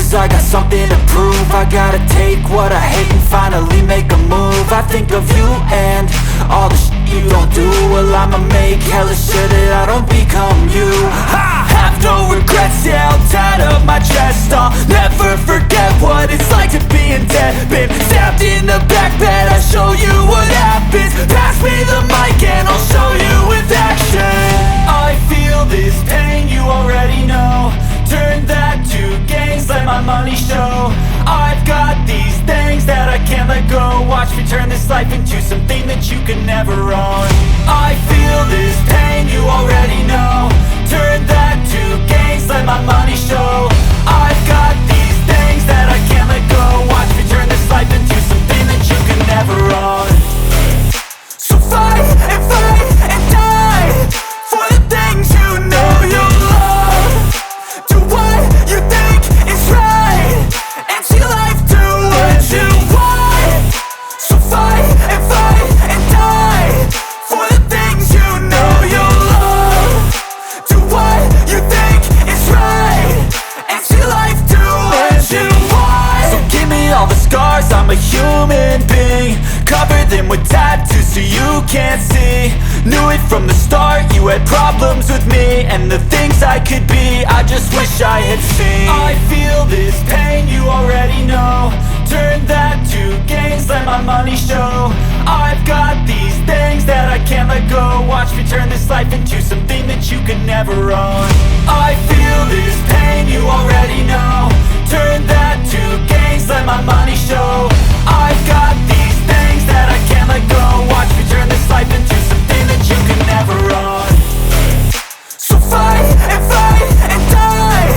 lose, I got something to prove. I gotta take what I hate and finally make a move. I think of you and all the shit you don't do. Well, I'ma make hella sure that I don't become you. I have no regrets, yeah, held tight up my chest. I'll never forget what it's like to be in debt. Been stabbed in the back bed, I'll show you what happens. Pass me the mic and I'll show you with action. I feel this pain, you already know. Turn that to gains, let my money show. I've got these things that I can't let go. Watch me turn this life into something that you can never own. I feel this pain, you already know. Turn that to gains, let my money show. I've got these things that I can't let go. Watch me turn this life into something that you can never own. So fight and die for the things you know you love. Do what you think is right and see life do what you want. So fight and die for the things you know you love. Do what you think is right and see life do what you want. So give me all the scars, I'm a human being. Cover them with tattoos so you can't see. Knew it from the start, you had problems with me and the things I could be, I just wish I had seen. I feel this pain, you already know. Turn that to gains, let my money show. I've got these things that I can't let go. Watch me turn this life into something that you can never own. I feel this pain, you already know. Turn that to gains, let my money show. I've got these things that I can't let go. Watch me turn this life into something that you can never own. So fight and die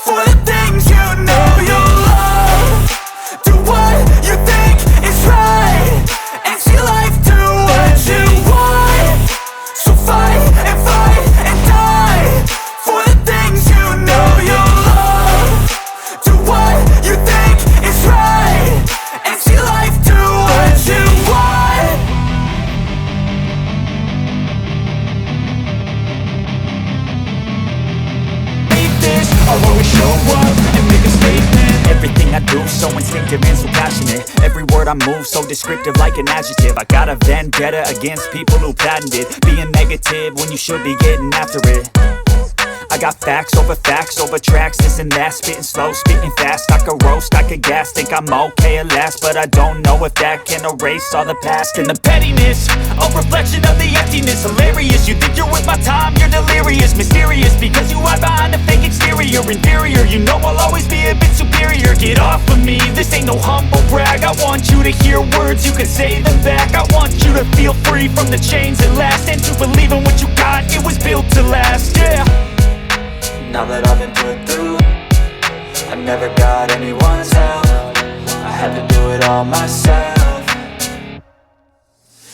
for the things you know you love. Do what you think is right and see life do what you want. So fight and die for the things you know you love. Do what you think is right and see life do what you want. I'll always show up and make a statement. Everything I do so instinctive and so passionate. Every word I move so descriptive like an adjective. I got a vendetta against people who patented being negative when you should be getting after it. I got facts over tracks, this and that. Spitting slow, spitting fast, I could roast, I could gas. Think I'm okay at last, but I don't know if that can erase all the past. And the pettiness, a reflection of the emptiness. Hilarious, you think you're with my time, you're delirious. Mysterious, because you hide behind a fake exterior. Inferior, you know I'll always be a bit superior. Get off of me, this ain't no humble brag. I want you to hear words, you can say them back. I want you to feel free from the chains that last, and to believe in what you got, it was built to last, yeah. Now that I've been put through, I never got anyone's help. I had to do it all myself.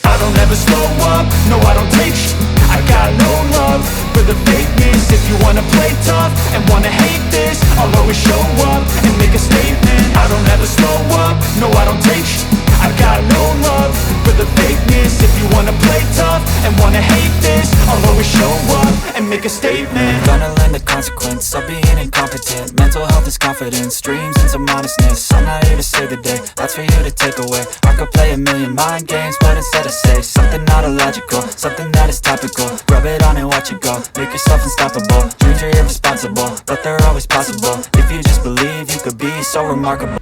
I don't ever slow up, no I don't take sh**. I got no love for the fakeness. If you wanna play tough and wanna hate this, I'll always show up and make a statement. I don't ever slow up, no I don't take sh**. I got no love for the fakeness. If you wanna play tough and wanna hate this, I'll always show up and make a statement. Gonna learn the consequence of being incompetent. Mental health is confidence, dreams and some honestness. I'm not here to save the day, that's for you to take away. I could play a million mind games, but instead I say something not illogical, something that is topical. Rub it on and watch it go, make yourself unstoppable. Dreams are irresponsible, but they're always possible. If you just believe, you could be so remarkable.